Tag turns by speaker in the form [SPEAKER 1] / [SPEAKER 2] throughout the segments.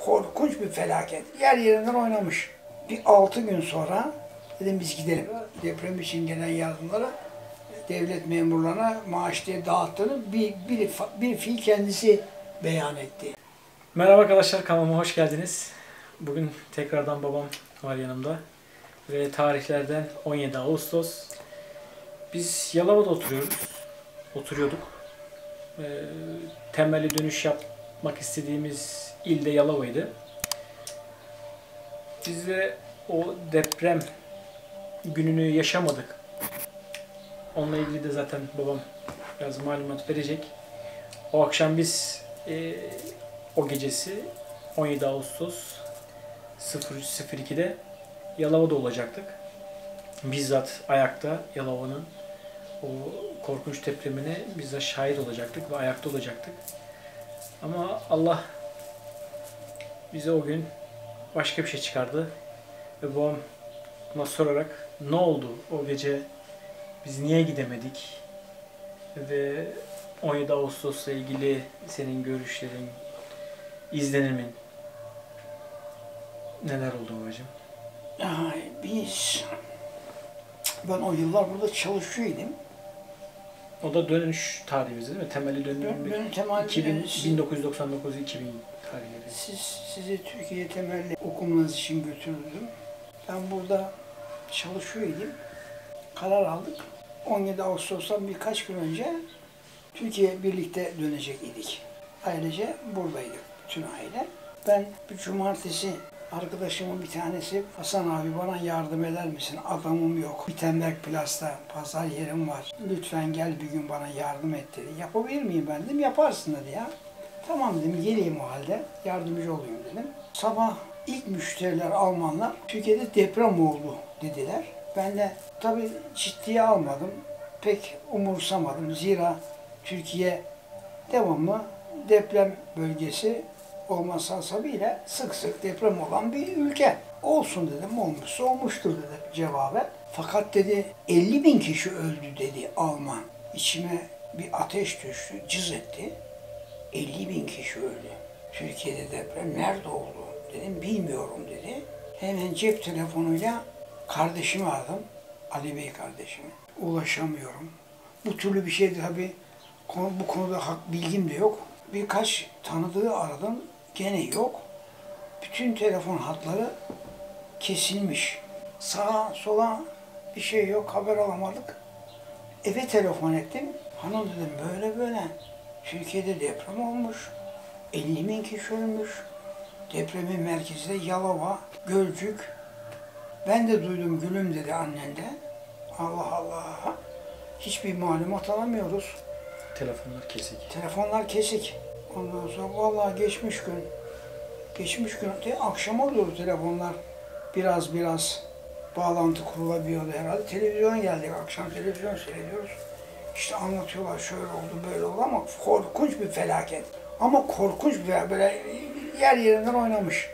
[SPEAKER 1] korkunç bir felaket. Yer yerinden oynamış. Bir 6 gün sonra dedim biz gidelim. Deprem için gelen yardımları devlet memurlarına maaş diye dağıttığını bir fiil kendisi beyan etti.
[SPEAKER 2] Merhaba arkadaşlar, kanalıma hoş geldiniz. Bugün tekrardan babam var yanımda. Ve tarihlerden 17 Ağustos. Biz Yalova'da oturuyorduk. Temelli dönüş yapmak istediğimiz ilde Yalova'ydı. Biz de o deprem gününü yaşamadık. Onunla ilgili de zaten babam biraz malumat verecek. O akşam biz o gecesi 17 Ağustos 03.02'de Yalova'da olacaktık. Bizzat ayakta Yalova'nın o korkunç depremine bizzat şahit olacaktık ve ayakta olacaktık. Ama Allah bize o gün başka bir şey çıkardı. Ve babam buna sorarak ne oldu o gece, biz niye gidemedik ve 17 Ağustos'la ilgili senin görüşlerin, izlenimin neler oldu babacığım?
[SPEAKER 1] Ben o yıllar burada çalışıyordum.
[SPEAKER 2] O da dönüş tarihimiz değil mi? Temelli dönüm 1999-2000 tarihleri.
[SPEAKER 1] Sizi Türkiye temelli okumanız için götürdüm. Ben burada çalışıyordum. Karar aldık. 17 Ağustos'tan birkaç gün önce Türkiye birlikte dönecek idik. Ailece buradaydık, bütün aile. Ben bir cumartesi arkadaşımın bir tanesi, Hasan abi bana yardım eder misin? Adamım yok. Wittenberg Plas'ta pazar yerim var. Lütfen gel bir gün bana yardım et dedi. Yapabilir miyim ben dedim. Yaparsın dedi ya. Tamam dedim, geleyim o halde. Yardımcı olayım dedim. Sabah ilk müşteriler Almanlar, Türkiye'de deprem oldu dediler. Ben de tabii ciddiye almadım. Pek umursamadım. Zira Türkiye devamlı deprem bölgesi olması hasebiyle sık sık deprem olan bir ülke. Olsun dedim, olmuşsa olmuştur dedi cevaben. Fakat dedi 50.000 kişi öldü dedi Alman. İçime bir ateş düştü, cız etti. 50.000 kişi öldü. Türkiye'de deprem nerede oldu dedim, bilmiyorum dedi. Hemen cep telefonuyla kardeşimi aradım. Ali Bey kardeşimi. Ulaşamıyorum. Bu türlü bir şeydi tabii. Bu konuda bilgim de yok. Birkaç tanıdığı aradım. Gene yok. Bütün telefon hatları kesilmiş. Sağa sola bir şey yok. Haber alamadık. Eve telefon ettim. Hanım dedim böyle böyle. Türkiye'de deprem olmuş. 50.000 kişi ölmüş. Depremin merkezi de Yalova, Gölcük. Ben de duydum gülüm dedi annen de. Allah Allah. Hiçbir malumat alamıyoruz.
[SPEAKER 2] Telefonlar kesik.
[SPEAKER 1] Telefonlar kesik. Ondan sonra vallahi geçmiş gün de akşam oluyor telefonlar. Biraz bağlantı kurulabiliyordu herhalde. Televizyon geldik, akşam televizyon seyrediyoruz. İşte anlatıyorlar şöyle oldu böyle oldu ama korkunç bir felaket. Ama korkunç bir böyle yer yerinden oynamış.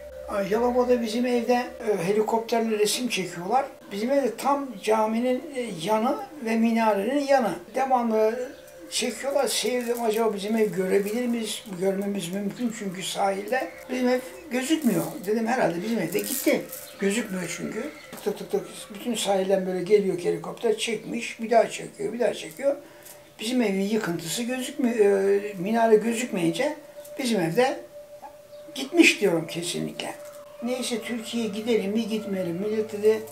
[SPEAKER 1] Yalova'da bizim evde helikopterle resim çekiyorlar. Bizim evde tam caminin yanı ve minarenin yanı. Devamlı çekiyorlar. Seyirdim, acaba bizim ev görebilir miyiz? Görmemiz mümkün çünkü sahilde. Bizim ev gözükmüyor. Dedim herhalde bizim evde gitti. Gözükmüyor çünkü. Tık tık tık bütün sahilden böyle geliyor helikopter, çekmiş. Bir daha çekiyor, bir daha çekiyor. Bizim evin yıkıntısı gözükmüyor. Minare gözükmeyince bizim evde gitmiş diyorum kesinlikle. Neyse Türkiye'ye gidelim mi gitmeyelim. Millet dedi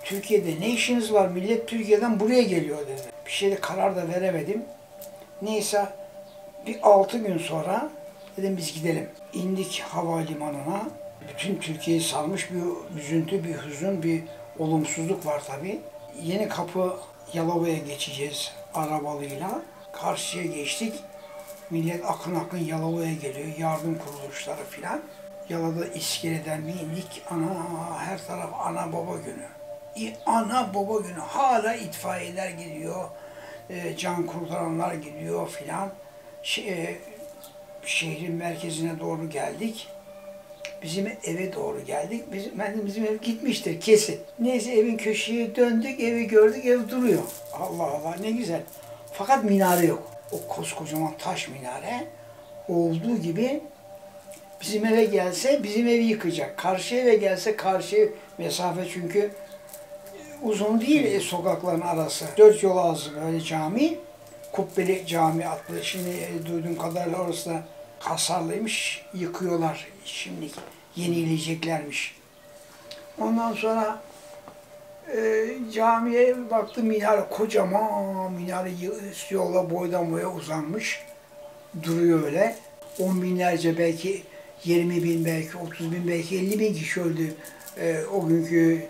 [SPEAKER 1] Türkiye'de ne işiniz var? Millet Türkiye'den buraya geliyor dedi. Bir şeyde karar da veremedim. Neyse bir 6 gün sonra dedim biz gidelim. İndik havalimanına. Bütün Türkiye'yi sarmış bir üzüntü, bir hüzün, bir olumsuzluk var tabii. Yenikapı Yalova'ya geçeceğiz arabalıyla. Karşıya geçtik. Millet akın akın Yalova'ya geliyor. Yardım kuruluşları filan. Yalova'da iskeleden bir indik. Her taraf ana baba günü. Ana baba günü. Hala itfaiyeler gidiyor. Can kurtaranlar gidiyor filan. Şehrin merkezine doğru geldik. Bizim eve doğru geldik. Bizim ev gitmiştir kesin. Neyse evin köşeye döndük, evi gördük, ev duruyor. Allah Allah ne güzel. Fakat minare yok. O koskocaman taş minare olduğu gibi Bizim eve gelse bizim evi yıkacak. Karşı eve gelse karşı mesafe çünkü uzun değil sokakların arası. 4 yol ağzı böyle cami. Kubbeli cami adlı. Şimdi duyduğum kadarıyla orası da hasarlıymış. Yıkıyorlar şimdi. Yenileyeceklermiş. Ondan sonra camiye baktım, minare kocaman, minare yola boydan boya uzanmış. Duruyor öyle. 10 binlerce, belki 20 bin, belki 30 bin, belki 50 bin kişi öldü. O günkü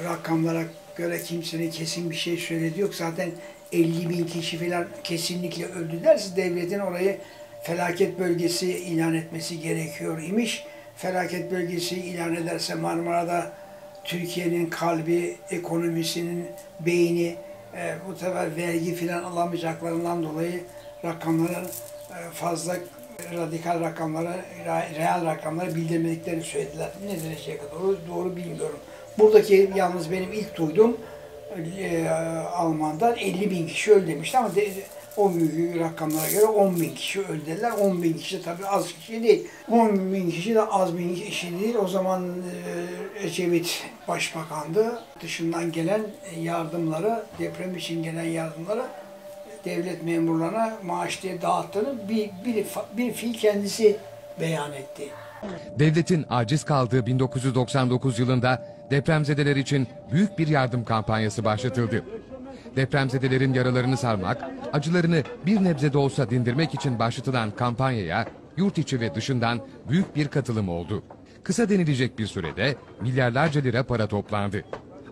[SPEAKER 1] rakamlara göre kimsenin kesin bir şey söylediği yok. Zaten 50 bin kişi falan kesinlikle öldü derse devletin orayı felaket bölgesi ilan etmesi gerekiyor imiş. Felaket bölgesi ilan ederse Marmara'da Türkiye'nin kalbi, ekonomisinin beyni bu sefer vergi filan alamayacaklarından dolayı rakamları fazla radikal rakamlara, reel rakamlara bildirmediklerini söylediler. Ne dereceye kadar doğru bilmiyorum. Buradaki yalnız benim ilk duyduğum Alman'dan 50 bin kişi öldü demişti ama o günkü rakamlara göre 10 bin kişi öldü dediler. 10 bin kişi tabii az kişi değil. 10 bin kişi de az bin kişi değil. O zaman Ecevit Başbakan'dı. Dışından gelen yardımları, deprem için gelen yardımları devlet memurlarına maaş diye dağıttığını bir fiil kendisi beyan etti.
[SPEAKER 3] Devletin aciz kaldığı 1999 yılında depremzedeler için büyük bir yardım kampanyası başlatıldı. Depremzedelerin yaralarını sarmak, acılarını bir nebze de olsa dindirmek için başlatılan kampanyaya yurt içi ve dışından büyük bir katılım oldu. Kısa denilecek bir sürede milyarlarca lira para toplandı.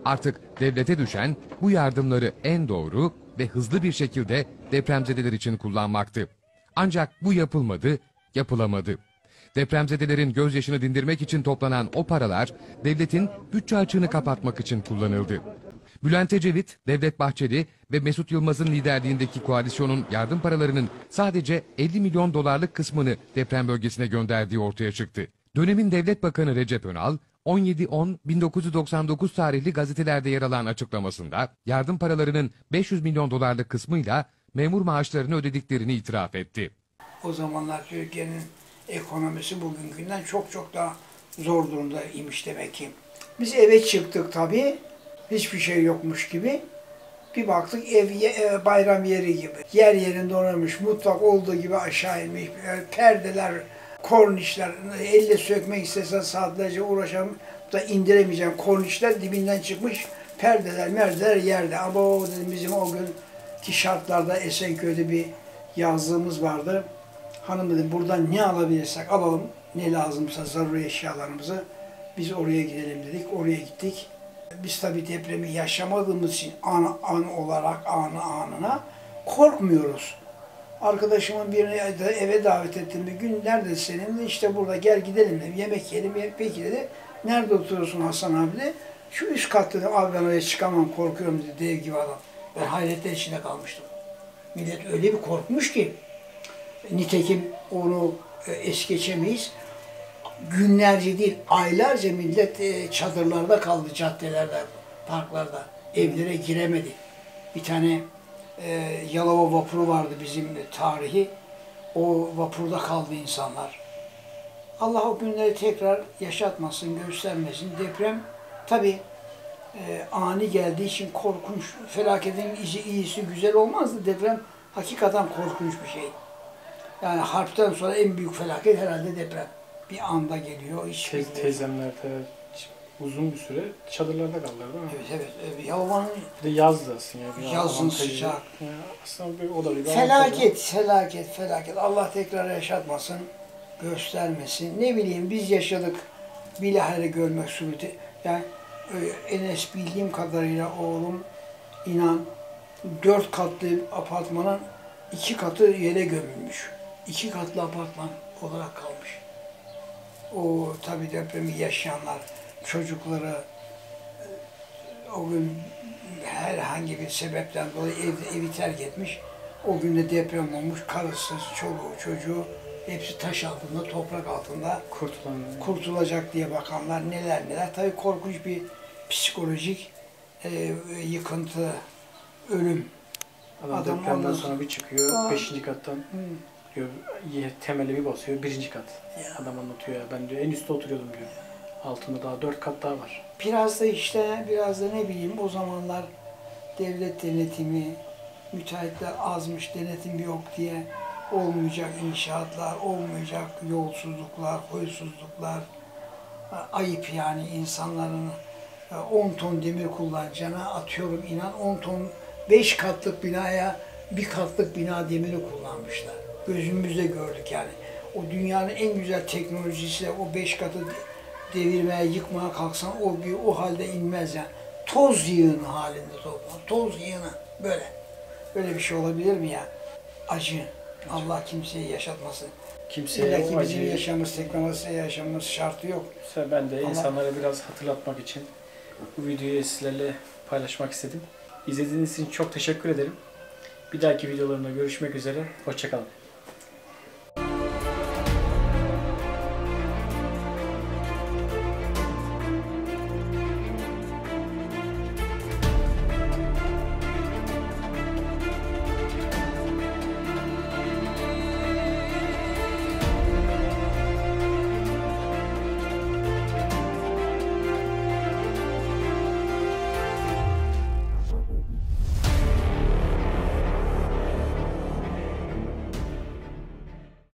[SPEAKER 3] Artık devlete düşen bu yardımları en doğru ve hızlı bir şekilde depremzedeler için kullanmaktı. Ancak bu yapılmadı, yapılamadı. Depremzedelerin gözyaşını dindirmek için toplanan o paralar devletin bütçe açığını kapatmak için kullanıldı. Bülent Ecevit, Devlet Bahçeli ve Mesut Yılmaz'ın liderliğindeki koalisyonun yardım paralarının sadece 50 milyon dolarlık kısmını deprem bölgesine gönderdiği ortaya çıktı. Dönemin Devlet Bakanı Recep Önal, 17-10-1999 tarihli gazetelerde yer alan açıklamasında yardım paralarının 500 milyon dolarlık kısmıyla memur maaşlarını ödediklerini itiraf etti.
[SPEAKER 1] O zamanlar Türkiye'nin ekonomisi bugünkünden çok çok daha zor durumda imiş demek ki. Biz eve çıktık tabii. Hiçbir şey yokmuş gibi. Bir baktık bayram yeri gibi. Yer yerinde onarmış, mutfak olduğu gibi aşağı inmiş. Perdeler, kornişler, elle sökmek istesen saatlerce uğraşamam da indiremeyeceğim kornişler dibinden çıkmış. Perdeler, merdeler yerde. Ama o dedim, bizim o günkü şartlarda Esenköy'de bir yazlığımız vardı. Hanım dedim, buradan ne alabilirsek alalım, ne lazımsa zaruri eşyalarımızı biz oraya gidelim dedik. Oraya gittik. Biz tabii depremi yaşamadığımız için an olarak anına korkmuyoruz. Arkadaşımın birini eve davet ettim bir gün. Nerede senin? İşte burada, gel gidelim dedim. Yemek yiyelim. Peki dedi. Nerede oturuyorsun Hasan abi dedi. Şu üst kat dedim. Abi ben oraya çıkamam, korkuyorum dedi. Dev gibi adam. Ben hayretler içinde kalmıştım. Millet öyle bir korkmuş ki. Nitekim onu es geçemeyiz. Günlerce değil, aylarca millet çadırlarda kaldı, caddelerde, parklarda. Evlere giremedi. Bir tane Yalova vapuru vardı bizim tarihi. O vapurda kaldı insanlar. Allah o günleri tekrar yaşatmasın, göstermesin. Deprem tabii ani geldiği için korkunç. Felaketin iyisi güzel olmazdı. Deprem hakikaten korkunç bir şey. Yani harpten sonra en büyük felaket herhalde deprem. Bir anda geliyor.
[SPEAKER 2] Teyzemler de uzun bir süre çadırlarda kaldılar değil mi?
[SPEAKER 1] Evet. Yalova'nın
[SPEAKER 2] Bir de yazdı aslında.
[SPEAKER 1] yazın sıcak.
[SPEAKER 2] Yani aslında o da bir
[SPEAKER 1] Felaket. Allah tekrar yaşatmasın, göstermesin. Ne bileyim, biz yaşadık. Bilahare görmek sureti. Yani Enes bildiğim kadarıyla oğlum, inan 4 katlı apartmanın 2 katı yere gömülmüş. 2 katlı apartman olarak kalmış. O tabii depremi yaşayanlar, çocukları o gün herhangi bir sebepten dolayı evi terk etmiş. O gün de deprem olmuş. Karısı, çoluğu, çocuğu hepsi taş altında, toprak altında kurtulacak diye bakanlar neler. Tabii korkunç bir psikolojik yıkıntı, ölüm.
[SPEAKER 2] Adam depremden sonra bir çıkıyor 5. kattan. Diyor, temeli bir basıyor, 1. kat.
[SPEAKER 1] Ya.
[SPEAKER 2] Adam anlatıyor ya, ben diyor en üstte oturuyordum diyor. Altında daha 4 kat daha var.
[SPEAKER 1] Biraz da işte, biraz da ne bileyim o zamanlar devlet denetimi, müteahhitler azmış, denetim yok diye olmayacak inşaatlar, olmayacak yolsuzluklar, huysuzluklar. Ayıp yani insanların 10 ton demir kullanacağına atıyorum inan 10 ton 5 katlık binaya 1 katlık bina demiri kullanmışlar. Gözümüzle gördük yani. O dünyanın en güzel teknolojisiyle o 5 katı devirmeye, yıkmaya kalksan o halde inmez yani. Toz yığını halinde toplar. Toz yığını böyle. Böyle bir şey olabilir mi ya? Acı. Allah kimseyi yaşatmasın.
[SPEAKER 2] Kimseye
[SPEAKER 1] İlla
[SPEAKER 2] o
[SPEAKER 1] ki bizim
[SPEAKER 2] acıyı...
[SPEAKER 1] yaşamımız, teknolojisi yaşamımız şartı yok.
[SPEAKER 2] Ben de
[SPEAKER 1] Ama-
[SPEAKER 2] insanlara biraz hatırlatmak için bu videoyu sizlerle paylaşmak istedim. İzlediğiniz için çok teşekkür ederim. Bir dahaki videolarımda görüşmek üzere. Hoşça kalın.